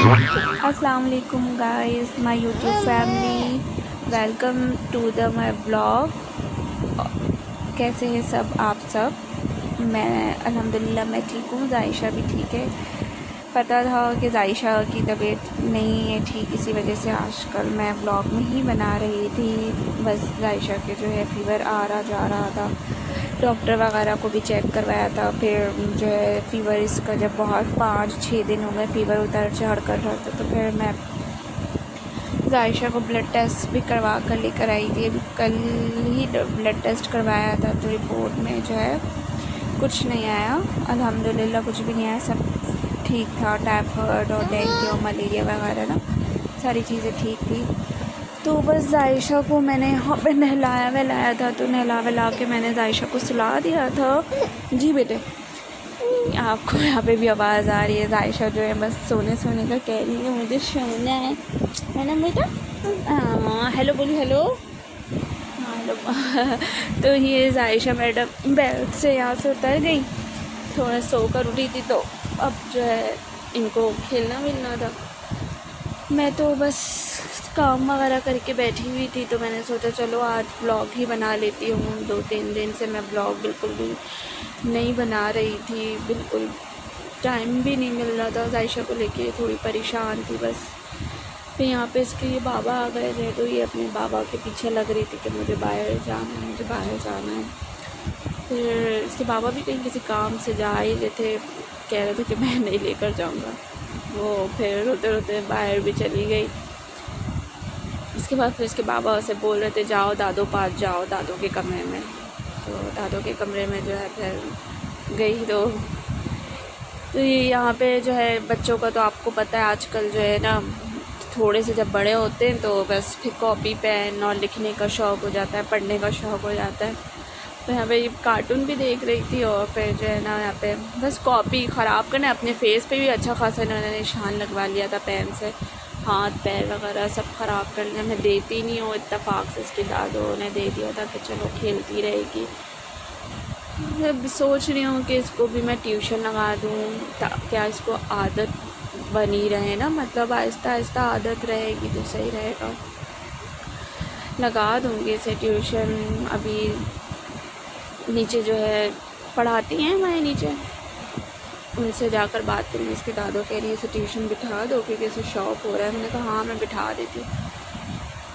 अस्सलाम वालेकुम guys, my YouTube family, welcome to the my blog. कैसे हैं सब आप सब? मैं अल्हम्दुलिल्लाह मैं ठीक हूँ। जायशा भी ठीक है। पता था कि जायशा की तबीयत नहीं है ठीक, इसी वजह से आजकल मैं ब्लॉग नहीं बना रही थी। बस जायशा के जो है फ़ीवर आ रहा जा रहा था, डॉक्टर वगैरह को भी चेक करवाया था। फिर जो है फ़ीवर इसका जब बहुत 5-6 दिन हो गए फ़ीवर उतर चढ़ कर रहा था, तो फिर मैं जायशा को ब्लड टेस्ट भी करवा कर लेकर आई थी। अभी कल ही ब्लड टेस्ट करवाया था, तो रिपोर्ट में जो है कुछ नहीं आया, अल्हम्दुलिल्लाह कुछ भी नहीं आया, सब ठीक था। टाइफाइड और डेंगू और मलेरिया वगैरह ना सारी चीज़ें ठीक थी। तो बस जायशा को मैंने यहाँ पे नहलाया वहलाया था, तो नहला वहला के मैंने जायशा को सुला दिया था। जी बेटे, आपको यहाँ पे भी आवाज़ आ रही है। जायशा जो है बस सोने सोने का कह रही है, मुझे सोना है ना बेटा? हाँ, हेलो बोली, हेलो। हाँ हेलो। तो ये जायशा मैडम बेड से यहाँ से उतर गई, थोड़ा सो कर उठी थी, तो अब जो है इनको खेलना मिलना था। मैं तो बस काम वगैरह करके बैठी हुई थी, तो मैंने सोचा चलो आज ब्लॉग ही बना लेती हूँ। 2-3 दिन से मैं ब्लॉग बिल्कुल भी नहीं बना रही थी, बिल्कुल टाइम भी नहीं मिल रहा था। जायशा को लेके थोड़ी परेशान थी बस। फिर यहाँ पे इसके ये बाबा आ गए थे, तो ये अपने बाबा के पीछे लग रही थी कि मुझे बाहर जाना है, मुझे बाहर जाना है। फिर इसके बाबा भी कहीं किसी काम से जा ही रहे थे, कह रहे थे कि मैं नहीं लेकर जाऊँगा। वो फिर रोते रोते बाहर भी चली गई। इसके बाद फिर इसके बाबा से बोल रहे थे जाओ दादो पास जाओ, दादो के कमरे में। तो दादो के कमरे में जो है फिर गई। तो ये यहाँ पे जो है बच्चों का तो आपको पता है आजकल जो है ना, थोड़े से जब बड़े होते हैं तो बस फिर कॉपी पेन और लिखने का शौक़ हो जाता है, पढ़ने का शौक़ हो जाता है। तो यहाँ पे ये कार्टून भी देख रही थी, और फिर जो है ना यहाँ पे बस कॉपी ख़राब करना। अपने फेस पे भी अच्छा खासा इन्होंने निशान लगवा लिया था पेन से, हाथ पैर वगैरह सब ख़राब कर लिया। मैं देती नहीं हूँ, इत्तेफाक से इसकी दादों ने दे दिया था कि चलो खेलती रहेगी। मैं सोच रही हूँ कि इसको भी मैं ट्यूशन लगा दूँ, क्या इसको आदत बनी रहे ना, मतलब आहिस्ता आहिस्ता आदत रहेगी तो सही रहेगा। लगा दूँगी इसे ट्यूशन। अभी नीचे जो है पढ़ाती हैं हमारे नीचे, उनसे जाकर बात करेंगे। इसके दादो कह रही है इसे ट्यूशन बिठा दो क्योंकि इसे शौक़ हो रहा है। मैंने कहा हाँ मैं बिठा देती हूँ।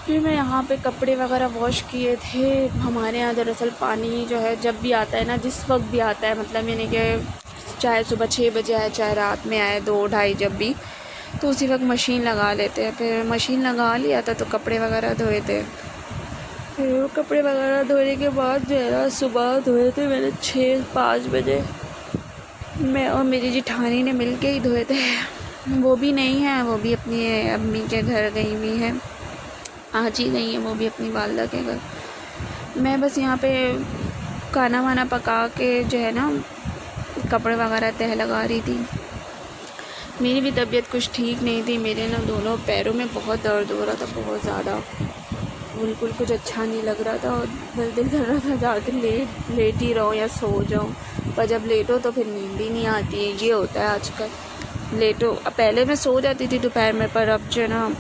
फिर मैं यहाँ पे कपड़े वगैरह वॉश किए थे। हमारे यहाँ दरअसल पानी जो है जब भी आता है ना, जिस वक्त भी आता है, मतलब यानी कि चाहे सुबह 6 बजे आए चाहे रात में आए 2-2:30 जब भी, तो उसी वक्त मशीन लगा लेते हैं। फिर मशीन लगा लिया था तो कपड़े वगैरह धोए थे। फिर कपड़े वगैरह धोने के बाद जो है ना सुबह धोए थे मैंने 6-5 बजे। मैं और मेरी जिठानी ने मिल के ही धोए थे। वो भी नहीं है, वो भी अपनी अम्मी के घर गई हुई है, आज ही गई है वो भी अपनी वालदा के घर। मैं बस यहाँ पे खाना वाना पका के जो है ना कपड़े वगैरह तह लगा रही थी। मेरी भी तबीयत कुछ ठीक नहीं थी, मेरे ना दोनों पैरों में बहुत दर्द हो रहा था, बहुत ज़्यादा, बिल्कुल कुछ अच्छा नहीं लग रहा था। और बस दिल कर रहा था जाके लेट ही रहो या सो जाऊँ, पर जब लेटो तो फिर नींद ही नहीं आती है। ये होता है आजकल, लेटो। पहले मैं सो जाती थी दोपहर में, पर अब जो है ना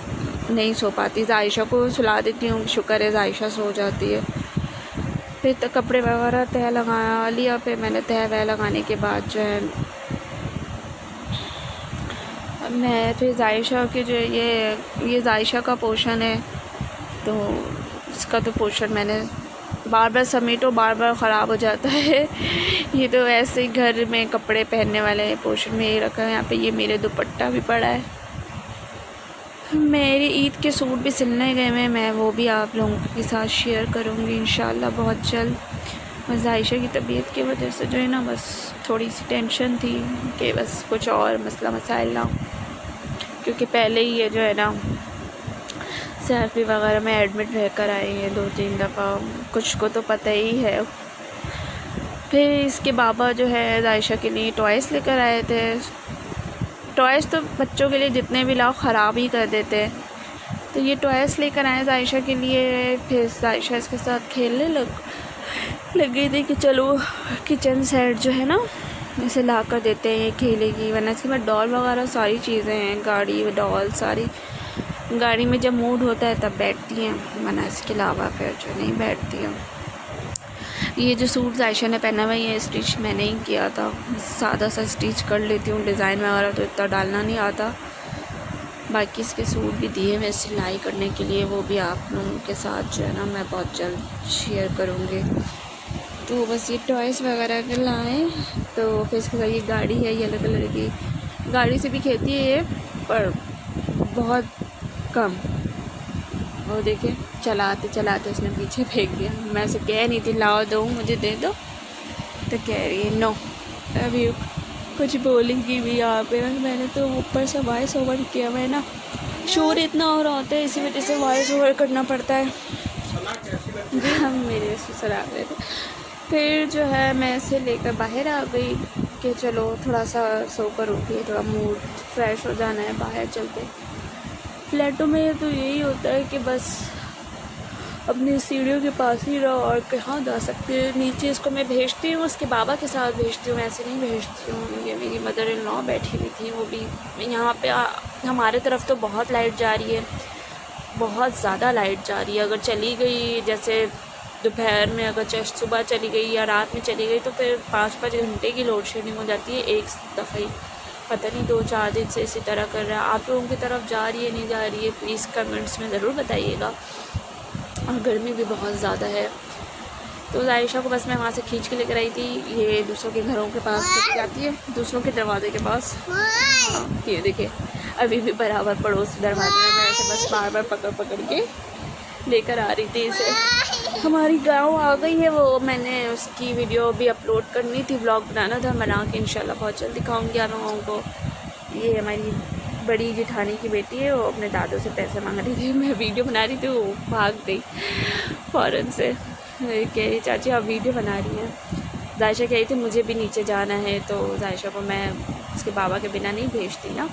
नहीं सो पाती। जायशा को सुला देती हूँ, शुक्र है जायशा सो जाती है। फिर तो कपड़े वगैरह तह लगा लिया। फिर मैंने तह वह लगाने के बाद जो है मैं फिर जायशा के जो ये जायशा का पोर्शन है, तो इसका तो पोर्शन मैंने बार बार समेटो बार बार ख़राब हो जाता है। ये तो ऐसे ही घर में कपड़े पहनने वाले पोर्शन में ही रखा है। यहाँ पे ये मेरे दुपट्टा भी पड़ा है। मेरी ईद के सूट भी सिलने गए हैं, मैं वो भी आप लोगों के साथ शेयर करूँगी इंशाल्लाह बहुत जल्द। बस आयशा की तबीयत की वजह से जो है ना बस थोड़ी सी टेंशन थी कि बस कुछ और मसला मसाइल ना हो, क्योंकि पहले ही ये जो है ना सेरेपी वगैरह में एडमिट रह कर आई है 2-3 दफ़ा, कुछ को तो पता ही है। फिर इसके बाबा जो है आयशा के लिए टॉयस लेकर आए थे। टॉयस तो बच्चों के लिए जितने भी लाओ ख़राब ही कर देते हैं, तो ये टॉयस लेकर आए आयशा के लिए। फिर आयशा इसके साथ खेलने लग गई थी कि चलो किचन सेट जो है ना इसे ला कर देते हैं, ये खेलेगी। वरना इसके बाद डॉल वगैरह सारी चीज़ें हैं, गाड़ी डॉल सारी गाड़ी में जब मूड होता है तब बैठती हैं, वरना इसके अलावा फिर जो नहीं बैठती हैं। ये जो सूट आयशा ने पहना हुआ है ये स्टिच मैंने ही किया था, सादा सा स्टिच कर लेती हूँ, डिज़ाइन वगैरह तो इतना डालना नहीं आता। बाकी इसके सूट भी दिए मैं सिलाई करने के लिए, वो भी आप लोगों के साथ जो है ना मैं बहुत जल्द शेयर करूँगी। तो बस ये टॉयज़ वगैरह के लाएँ। तो फिर इसके साथ ये गाड़ी है येलो कलर की, गाड़ी से भी खेलती है ये पर बहुत कम। वो देखिए चलाते चलाते उसने पीछे फेंक दिया। मैं उसे कह नहीं थी लाओ दो मुझे दे दो, तो कह रही है नो। अभी कुछ बोलेंगी भी यहाँ पे, मैंने तो ऊपर से वॉइस ओवर किया हुआ है ना, शोर इतना हो रहा होता है इसी वजह से वॉइस ओवर करना पड़ता है जी। हम मेरे ससुर आ गए थे, फिर जो है मैं इसे लेकर बाहर आ गई कि चलो थोड़ा सा सोकर उठी, थोड़ा मूड फ्रेश हो जाना है, बाहर चलते। फ्लैटों में तो यही होता है कि बस अपनी सीढ़ियों के पास ही रहो और कहाँ जा सकते हैं। नीचे इसको मैं भेजती हूँ, उसके बाबा के साथ भेजती हूँ, ऐसे नहीं भेजती हूँ। ये मेरी मदर इन लॉ बैठी हुई थी, वो भी यहाँ पे हमारे तरफ तो बहुत लाइट जा रही है, बहुत ज़्यादा लाइट जा रही है। अगर चली गई जैसे दोपहर में, अगर चाहे सुबह चली गई या रात में चली गई तो फिर 5-5 घंटे की लोड शेडिंग हो जाती है एक दफ़ा ही। पता नहीं 2-4 दिन से इसी तरह कर रहा है। आप लोगों की तरफ जा रही है नहीं जा रही है प्लीज़ कमेंट्स में ज़रूर बताइएगा। और गर्मी भी बहुत ज़्यादा है। तो आयशा को बस मैं वहाँ से खींच के लेकर आई थी, ये दूसरों के घरों के पास जाती है, दूसरों के दरवाजे के पास। हाँ ये देखिए अभी भी बराबर पड़ोस दरवाजे में मैं ऐसे बस बार बार पकड़ पकड़ के लेकर आ रही थी इसे। हमारी गांव आ गई है, वो मैंने उसकी वीडियो भी अपलोड करनी थी, व्लॉग बनाना था, बना के इंशाल्लाह बहुत जल्द दिखाऊंगी आप लोगों को। ये हमारी बड़ी जेठानी की बेटी है, वो अपने दादू से पैसे मांग रही थी, मैं वीडियो बना रही थी, वो भाग गई फ़ौरन से। कह रही चाची आप वीडियो बना रही हैं। जायशा कह रही थी मुझे भी नीचे जाना है, तो जायशा को मैं उसके बाबा के बिना नहीं भेजती ना।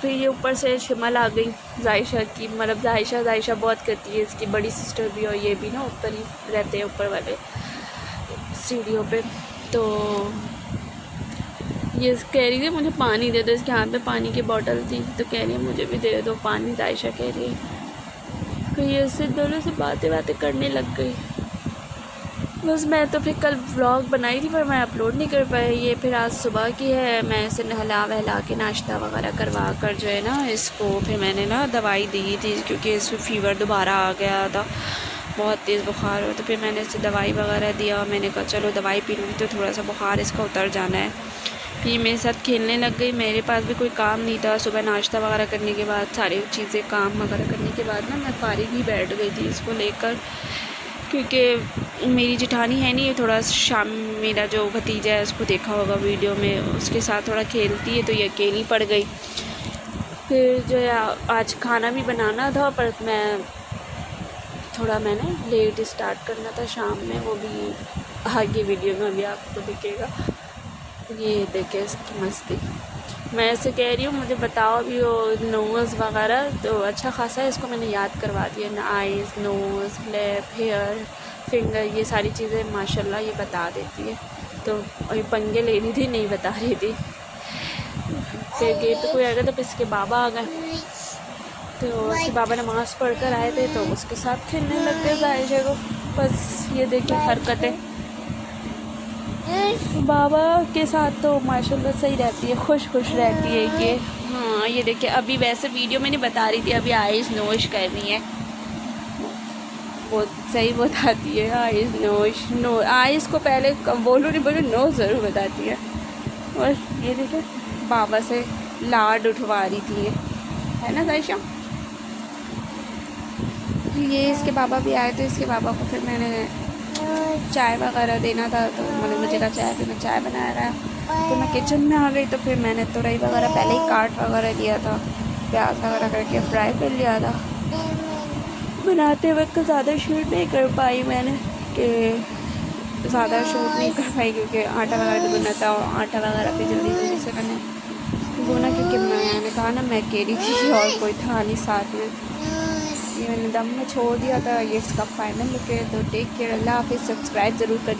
फिर ये ऊपर से शिमल आ गई जायशा की, मतलब जायशा बहुत करती है, इसकी बड़ी सिस्टर भी और ये भी ना ऊपर ही रहते हैं, ऊपर वाले सीढ़ियों पे। तो ये कह रही थी मुझे पानी दे दो, इसके हाथ में पानी की बोतल थी, तो कह रही है मुझे भी दे दो पानी, जायशा कह रही है। तो ये इससे दोनों से बातें करने लग गई। बस मैं तो फिर कल व्लॉग बनाई थी पर मैं अपलोड नहीं कर पाई। ये फिर आज सुबह की है, मैं इसे नहला वहला के नाश्ता वगैरह करवा कर जो है ना इसको फिर मैंने ना दवाई दी थी, क्योंकि इसको फ़ीवर दोबारा आ गया था, बहुत तेज़ बुखार हो, तो फिर मैंने इसे दवाई वगैरह दिया। मैंने कहा चलो दवाई पी लूँगी तो थोड़ा सा बुखार इसका उतर जाना है। फिर मेरे साथ खेलने लग गई, मेरे पास भी कोई काम नहीं था। सुबह नाश्ता वगैरह करने के बाद सारी चीज़ें काम वगैरह करने के बाद ना मैं फारिग ही बैठ गई थी इसको लेकर, क्योंकि मेरी जेठानी है नहीं, थोड़ा शाम मेरा जो भतीजा है उसको देखा होगा वीडियो में, उसके साथ थोड़ा खेलती है, तो ये अकेली पड़ गई। फिर जो है आज खाना भी बनाना था पर मैंने लेट स्टार्ट करना था शाम में, वो भी आगे वीडियो में अभी आपको दिखेगा। ये देखे इसकी मस्ती। मैं ऐसे कह रही हूँ मुझे बताओ अभी वो नोज़ वगैरह तो अच्छा खासा है, इसको मैंने याद करवा दिया, eyes nose lip hair finger ये सारी चीज़ें माशाल्लाह ये बता देती है। तो अभी पंगे ले रही थी, नहीं बता रही थी। फिर गेट पे कोई आ गया तो फिर इसके बाबा आ गए, तो उसके बाबा नमाज़ पढ़ कर आए थे तो उसके साथ खेलने लग गए आयशा को। बस ये देखिए हरकतें बाबा के साथ तो माशाल्लाह सही रहती है, खुश रहती है ये। हाँ ये देखिए अभी वैसे वीडियो में नहीं बता रही थी, अभी आइज़ नोश कर रही है, वो सही बताती है आइज़ नोश नो, आइज़ को पहले बोलो नहीं बोलो नो ज़रूर बताती है। और ये देखिए बाबा से लाड उठवा रही थी ये, है ना जायशा। ये इसके बाबा भी आए थे, इसके बाबा को फिर मैंने चाय वगैरह देना था, तो मैंने मुझे कहा चाय फिर मैं चाय बनाया रहा, तो मैं किचन में आ गई। तो फिर मैंने तुरई वगैरह पहले ही काट वगैरह लिया था, प्याज वगैरह करके फ्राई कर लिया था। बनाते वक्त ज़्यादा शूट नहीं कर पाई मैंने, कि ज़्यादा शूट नहीं कर पाई क्योंकि आटा वगैरह भी गूना था, और आटा वगैरह भी जल्दी से मैंने गूना, क्योंकि मैंने कहा ना मैं अकेली थी और कोई था नहीं साथ में। ये मैंने दम में छोड़ दिया था। ये इसका फाइनल लुक है। तो टेक केयर, अल्लाह हाफिज़, सब्सक्राइब ज़रूर करिए।